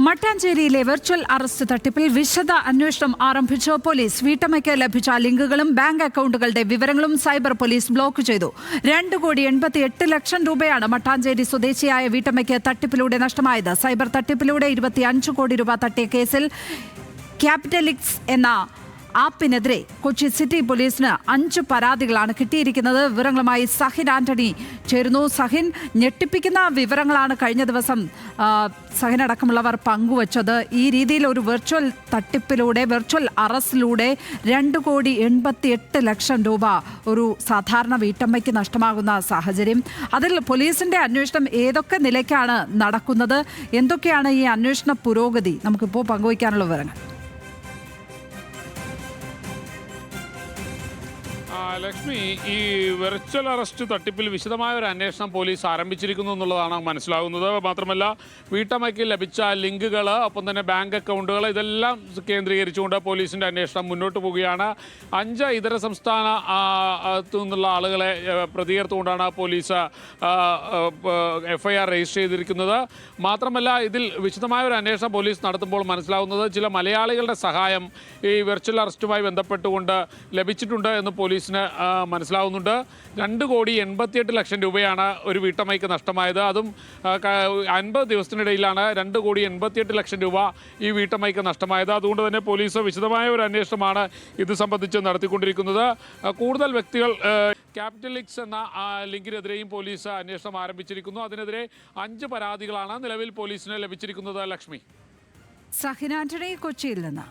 മട്ടാഞ്ചേരിയിലെ virtual arrest തട്ടിപ്പിൽ വിശദ അന്വേഷണം ആരംഭിച്ച പോലീസ്. വീട്ടമ്മയ്ക്ക് ലഭിച്ച ലിങ്കുകളും ബാങ്ക് അക്കൗണ്ടുകളുടെ വിവരങ്ങളും സൈബർ പോലീസ് ബ്ലോക്ക് ചെയ്തു. 2,88,00,000 രൂപയാണ് മട്ടാഞ്ചേരി സ്വദേശിയായ വീട്ടമ്മയ്ക്ക് തട്ടിപ്പിലൂടെ നഷ്ടമായത്. സൈബർ തട്ടിപ്പിലൂടെ 25 കോടി രൂപ തട്ടിയ കേസിൽ ക്യാപിറ്റലിക്സ് എന്ന ആപ്പിനെതിരെ കൊച്ചി സിറ്റി പോലീസിന് 5 പരാതികളാണ് കിട്ടിയിരിക്കുന്നത്. വിവരങ്ങളുമായി സഹിൻ ആന്റണി ചേരുന്നു. സഹിൻ, ഞെട്ടിപ്പിക്കുന്ന വിവരങ്ങളാണ് കഴിഞ്ഞ ദിവസം സഹിനടക്കമുള്ളവർ പങ്കുവച്ചത്. ഈ രീതിയിൽ ഒരു വെർച്വൽ തട്ടിപ്പിലൂടെ, വെർച്വൽ അറസ്റ്റിലൂടെ 2,88,00,000 രൂപ ഒരു സാധാരണ വീട്ടമ്മയ്ക്ക് നഷ്ടമാകുന്ന സാഹചര്യം. അതിൽ പോലീസിന്റെ അന്വേഷണം ഏതൊക്കെ നിലയ്ക്കാണ് നടക്കുന്നത്? എന്തൊക്കെയാണ് ഈ അന്വേഷണ പുരോഗതി? നമുക്കിപ്പോൾ പങ്കുവയ്ക്കാനുള്ള വിവരങ്ങൾ. ലക്ഷ്മി, ഈ വെർച്വൽ അറസ്റ്റ് തട്ടിപ്പിൽ വിശദമായ ഒരു അന്വേഷണം പോലീസ് ആരംഭിച്ചിരിക്കുന്നു എന്നുള്ളതാണ് മനസ്സിലാകുന്നത്. മാത്രമല്ല, വീട്ടമ്മയ്ക്ക് ലഭിച്ച ലിങ്കുകൾ, ഒപ്പം തന്നെ ബാങ്ക് അക്കൗണ്ടുകൾ, ഇതെല്ലാം കേന്ദ്രീകരിച്ചുകൊണ്ട് പോലീസിൻ്റെ അന്വേഷണം മുന്നോട്ട് പോവുകയാണ്. 5 ഇതര സംസ്ഥാനത്തു നിന്നുള്ള ആളുകളെ പ്രതികർത്തുകൊണ്ടാണ് പോലീസ് FIR രജിസ്റ്റർ ചെയ്തിരിക്കുന്നത്. മാത്രമല്ല, ഇതിൽ വിശദമായ ഒരു അന്വേഷണം പോലീസ് നടത്തുമ്പോൾ മനസ്സിലാവുന്നത് ചില മലയാളികളുടെ സഹായം ഈ വെർച്വൽ അറസ്റ്റുമായി ബന്ധപ്പെട്ടുകൊണ്ട് ലഭിച്ചിട്ടുണ്ട് എന്ന് പോലീസിന് മനസ്സിലാവുന്നുണ്ട്. 2,88,00,000 രൂപയാണ് ഒരു വീട്ടമ്മയ്ക്ക് നഷ്ടമായത്. അതും 50 ദിവസത്തിനിടയിലാണ് 2,88,00,000 രൂപ ഈ വീട്ടമ്മയ്ക്ക് നഷ്ടമായത്. അതുകൊണ്ട് തന്നെ പോലീസ് വിശദമായ ഒരു അന്വേഷണമാണ് ഇത് സംബന്ധിച്ച് നടത്തിക്കൊണ്ടിരിക്കുന്നത്. കൂടുതൽ വ്യക്തികൾ ക്യാപിറ്റലിക്സ് എന്ന ലിങ്കിനെതിരെയും പോലീസ് അന്വേഷണം ആരംഭിച്ചിരിക്കുന്നു. അതിനെതിരെ 5 പരാതികളാണ് നിലവിൽ പോലീസിന് ലഭിച്ചിരിക്കുന്നത്. ലക്ഷ്മി. സഹിൻ ആന്റണി, കൊച്ചിയിൽ നിന്ന്.